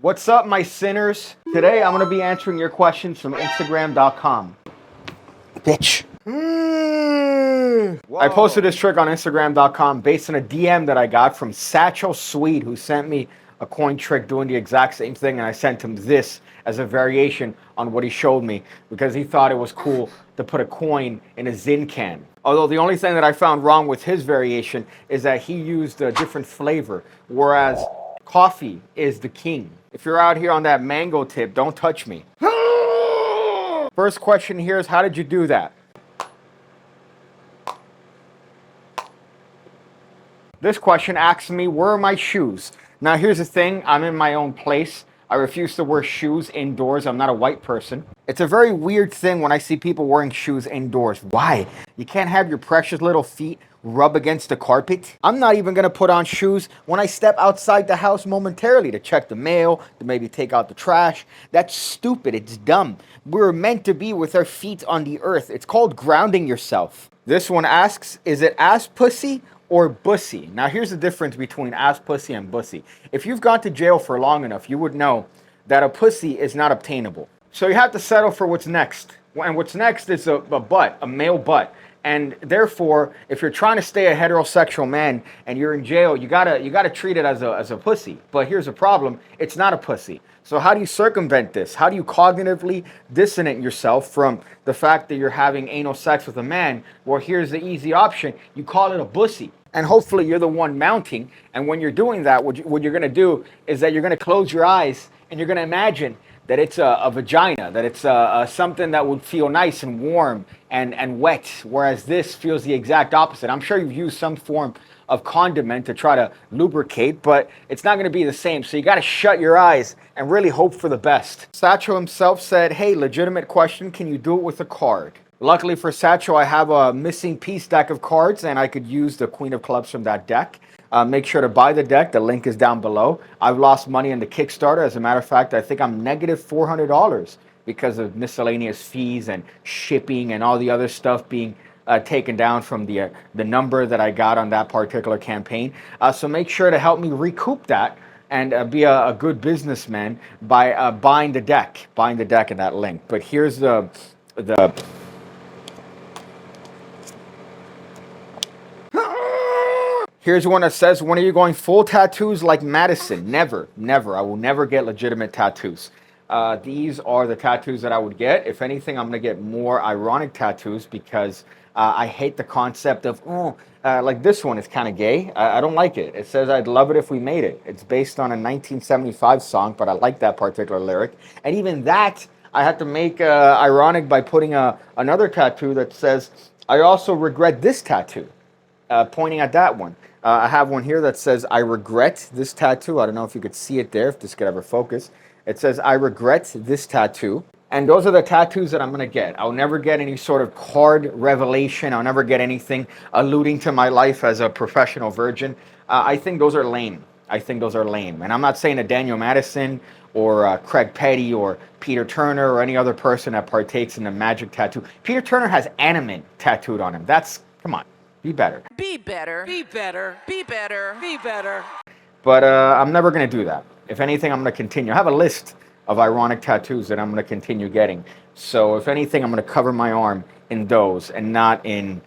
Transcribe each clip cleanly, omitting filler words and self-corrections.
What's up, my sinners? Today I'm going to be answering your questions from Instagram.com. Bitch. I posted this trick on Instagram.com based on a DM that I got from Satchel Swede, who sent me a coin trick doing the exact same thing, and I sent him this as a variation on what he showed me because he thought it was cool to put a coin in a Zin can. Although the only thing that I found wrong with his variation is that he used a different flavor, whereas coffee is the king. If you're out here on that mango tip, don't touch me. First question here is, how did you do that? This question asks me, where are my shoes? Now here's the thing, I'm in my own place. I refuse to wear shoes indoors. I'm not a white person. It's a very weird thing when I see people wearing shoes indoors. Why? You can't have your precious little feet rub against the carpet? I'm not even gonna put on shoes when I step outside the house momentarily to check the mail, to maybe take out the trash. That's stupid, it's dumb. We're meant to be with our feet on the earth. It's called grounding yourself. This one asks, is it ass pussy or bussy? Now here's the difference between ass pussy and bussy. If you've gone to jail for long enough, you would know that a pussy is not obtainable. So you have to settle for what's next. And what's next is a butt, a male butt. And therefore, if you're trying to stay a heterosexual man and you're in jail, you gotta treat it as a pussy. But here's the problem, it's not a pussy. So how do you circumvent this? How do you cognitively dissonate yourself from the fact that you're having anal sex with a man? Well, here's the easy option. You call it a bussy. And hopefully you're the one mounting. And when you're doing that, what you're going to do is that you're going to close your eyes and you're going to imagine that it's a vagina, that it's something that would feel nice and warm and wet, whereas this feels the exact opposite. I'm sure you've used some form of condiment to try to lubricate, but it's not going to be the same. So you got to shut your eyes and really hope for the best. Satchel himself said, hey, legitimate question, can you do it with a card? Luckily for Satchel, I have a missing piece deck of cards, and I could use the Queen of Clubs from that deck. Make sure to buy the deck. The link is down below. I've lost money in the Kickstarter. As a matter of fact, I think I'm negative $400 because of miscellaneous fees and shipping and all the other stuff being taken down from the number that I got on that particular campaign. So make sure to help me recoup that and be a good businessman by buying the deck in that link. But here's the Here's one that says, when are you going full tattoos like Madison? Never, never. I will never get legitimate tattoos. These are the tattoos that I would get. If anything, I'm going to get more ironic tattoos because I hate the concept of, like this one is kind of gay. I don't like it. It says, I'd love it if we made it. It's based on a 1975 song, but I like that particular lyric. And even that, I had to make ironic by putting another tattoo that says, I also regret this tattoo, pointing at that one. I have one here that says, I regret this tattoo. I don't know if you could see it there, if this could ever focus. It says, I regret this tattoo. And those are the tattoos that I'm going to get. I'll never get any sort of card revelation. I'll never get anything alluding to my life as a professional virgin. I think those are lame. And I'm not saying that Daniel Madison or Craig Petty or Peter Turner or any other person that partakes in the magic tattoo. Peter Turner has anime tattooed on him. Come on. Be better. Be better. Be better. Be better. Be better. But I'm never going to do that. If anything, I'm going to continue. I have a list of ironic tattoos that I'm going to continue getting. So if anything, I'm going to cover my arm in those and not in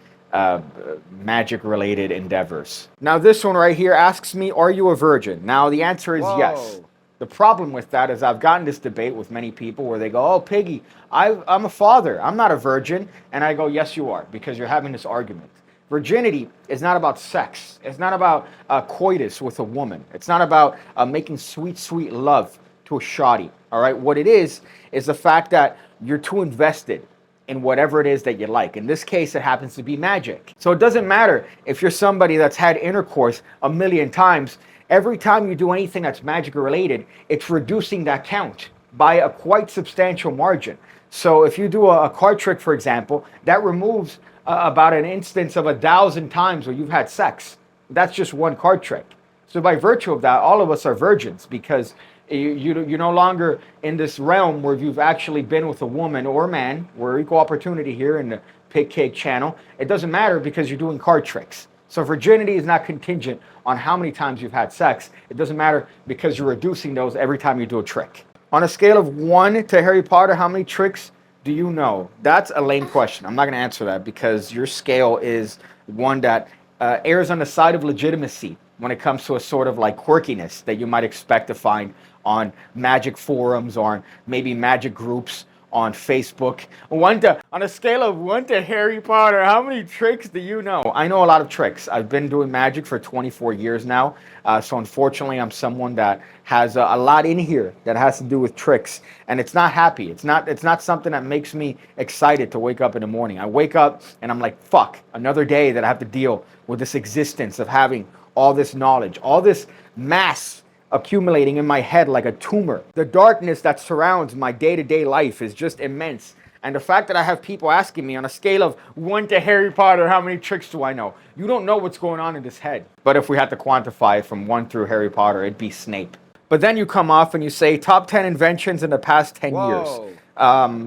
magic-related endeavors. Now, this one right here asks me, are you a virgin? Now, the answer is yes. The problem with that is I've gotten this debate with many people where they go, oh, Piggy, I'm a father. I'm not a virgin. And I go, yes, you are, because you're having this argument. Virginity is not about sex. It's not about coitus with a woman. It's not about making sweet, sweet love to a shoddy. All right. What it is the fact that you're too invested in whatever it is that you like. In this case, it happens to be magic. So it doesn't matter if you're somebody that's had intercourse a million times. Every time you do anything that's magic related, it's reducing that count by a quite substantial margin. So if you do a card trick, for example, that removes about an instance of 1,000 times where you've had sex. That's just one card trick. So by virtue of that, all of us are virgins because you're no longer in this realm where you've actually been with a woman or a man. We're equal opportunity here in the PigCake channel. It doesn't matter because you're doing card tricks. So virginity is not contingent on how many times you've had sex. It doesn't matter because you're reducing those every time you do a trick. On a scale of 1 to Harry Potter, how many tricks do you know? That's a lame question. I'm not going to answer that because your scale is one that errs on the side of legitimacy when it comes to a sort of like quirkiness that you might expect to find on magic forums or maybe magic groups on Facebook. On a scale of 1 to Harry Potter, how many tricks do you know? I know a lot of tricks. I've been doing magic for 24 years now. So unfortunately, I'm someone that has a lot in here that has to do with tricks, and it's not happy. It's not something that makes me excited to wake up in the morning. I wake up and I'm like, fuck, another day that I have to deal with this existence of having all this knowledge, all this mass accumulating in my head like a tumor. The darkness that surrounds my day-to-day life is just immense. And the fact that I have people asking me on a scale of 1 to Harry Potter, how many tricks do I know? You don't know what's going on in this head. But if we had to quantify it from 1 through Harry Potter, it'd be Snape. But then you come off and you say top 10 inventions in the past 10 years.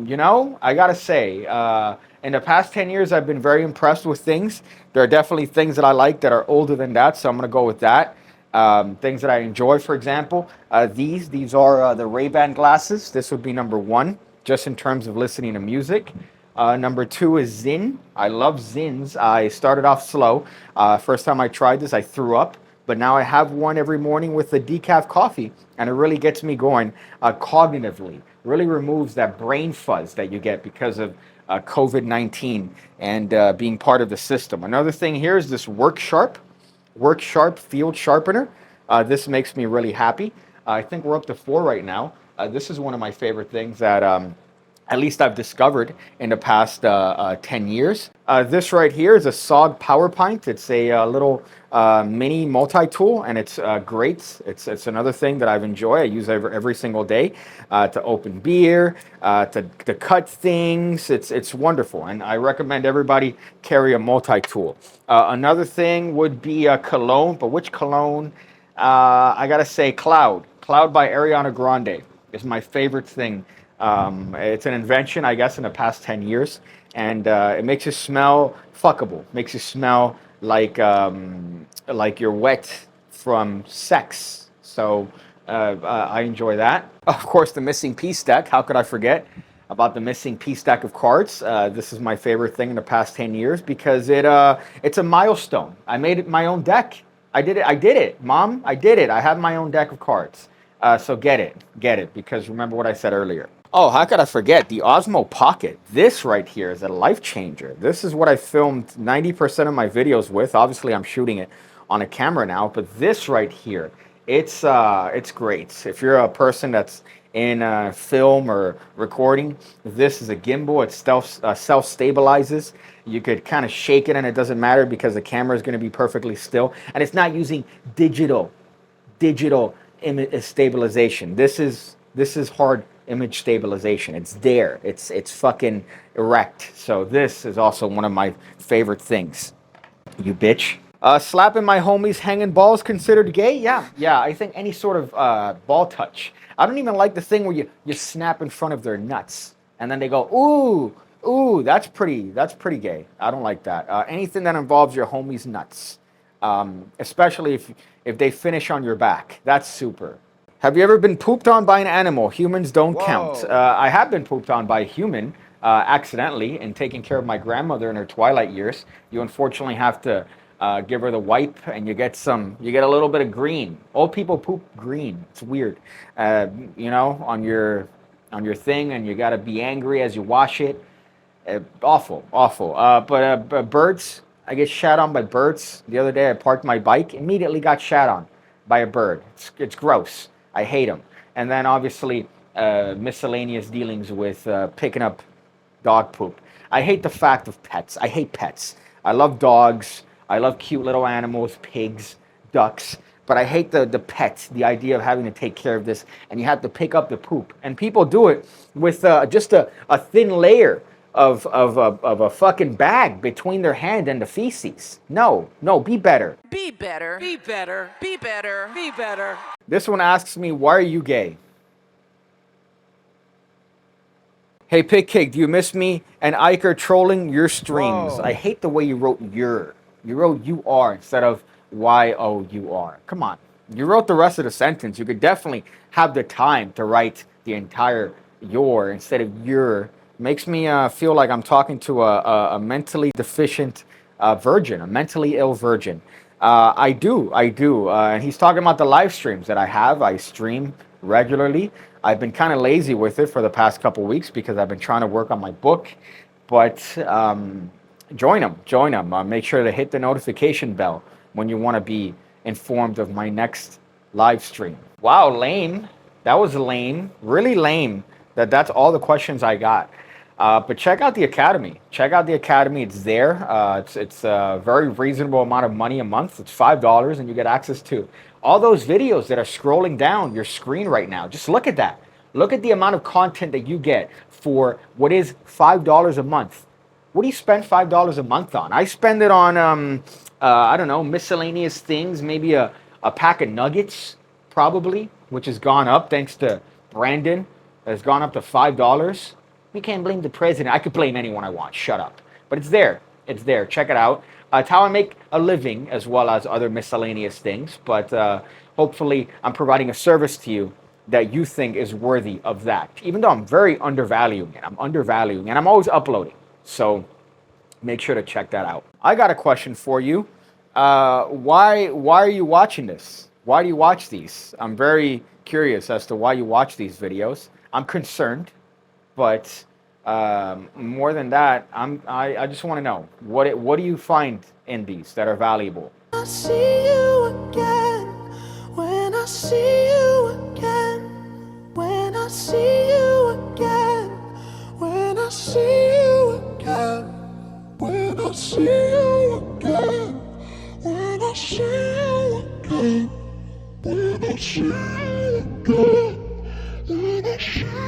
You know, I gotta say, in the past 10 years, I've been very impressed with things. There are definitely things that I like that are older than that, so I'm gonna go with that. Things that I enjoy, for example, these are the Ray-Ban glasses. This would be number 1, just in terms of listening to music. Number 2 is Zyn. I love Zyns. I started off slow. First time I tried this, I threw up. But now I have one every morning with the decaf coffee, and it really gets me going cognitively. Really removes that brain fuzz that you get because of COVID-19 and being part of the system. Another thing here is this Work Sharp field sharpener. This makes me really happy. I think we're up to 4 right now. This is one of my favorite things that at least I've discovered in the past 10 years. This right here is a SOG Power Pint. It's a little mini multi-tool, and it's great. It's another thing that I've enjoyed. I use every single day to open beer, to cut things. It's wonderful, and I recommend everybody carry a multi-tool. Another thing would be a cologne, but which cologne? I gotta say Cloud by Ariana Grande is my favorite thing. It's an invention, I guess, in the past 10 years, and it makes you smell fuckable. Makes you smell like you're wet from sex. So I enjoy that. Of course, the missing piece deck. How could I forget about the missing piece deck of cards? This is my favorite thing in the past 10 years because it's a milestone. I made it my own deck. I did it, Mom. I did it. I have my own deck of cards. So get it, because remember what I said earlier. Oh, how could I forget the Osmo Pocket? This right here is a life changer. This is what I filmed 90% of my videos with. Obviously, I'm shooting it on a camera now, but this right here, it's great. If you're a person that's in film or recording, this is a gimbal. It self-stabilizes. You could kind of shake it and it doesn't matter because the camera is going to be perfectly still, and it's not using digital image stabilization. This is hard image stabilization. It's there. It's fucking erect. So this is also one of my favorite things. You bitch. Slapping my homies hanging balls considered gay? Yeah. I think any sort of ball touch. I don't even like the thing where you snap in front of their nuts and then they go ooh, that's pretty gay. I don't like that. Anything that involves your homie's nuts, especially if they finish on your back, that's super. Have you ever been pooped on by an animal? Humans don't count. I have been pooped on by a human accidentally in taking care of my grandmother in her twilight years. You unfortunately have to give her the wipe, and you get a little bit of green. Old people poop green. It's weird, on your thing, and you got to be angry as you wash it. Awful. But birds, I get shat on by birds. The other day I parked my bike, immediately got shat on by a bird. It's gross. I hate them. And then obviously miscellaneous dealings with picking up dog poop. I hate the fact of pets. I hate pets. I love dogs. I love cute little animals, pigs, ducks. But I hate the pet, the idea of having to take care of this, and you have to pick up the poop. And people do it with just a thin layer of a fucking bag between their hand and the feces. No, be better. Be better. Be better. Be better. Be better. This one asks me, why are you gay? Hey, PigCake, do you miss me and Ike are trolling your streams? I hate the way you wrote your. You wrote you are instead of Y-O-U-R. Come on. You wrote the rest of the sentence. You could definitely have the time to write the entire your instead of your. Makes me feel like I'm talking to a mentally deficient virgin, a mentally ill virgin. I do. And he's talking about the live streams that I have. I stream regularly. I've been kind of lazy with it for the past couple weeks because I've been trying to work on my book. But join them. Make sure to hit the notification bell when you want to be informed of my next live stream. Wow, lame. That was lame. Really lame. That's all the questions I got. But check out the Academy. It's there. It's a very reasonable amount of money a month. It's $5, and you get access to all those videos that are scrolling down your screen right now. Just look at that. Look at the amount of content that you get for what is $5 a month. What do you spend $5 a month on? I spend it on, I don't know, miscellaneous things. Maybe a pack of nuggets, probably, which has gone up thanks to Brandon. Has gone up to $5. You can't blame the president. I could blame anyone I want. Shut up. But it's there. Check it out. It's how I make a living as well as other miscellaneous things. But hopefully I'm providing a service to you that you think is worthy of that. Even though I'm very undervaluing it. And I'm always uploading. So make sure to check that out. I got a question for you. Why are you watching this? Why do you watch these? I'm very curious as to why you watch these videos. I'm concerned. But more than that, I just want to know what do you find in these that are valuable? I see you again. When I see you again. When I see you again. When I see you again. When I see you again. When I see you again. When I see you again. When I see you again.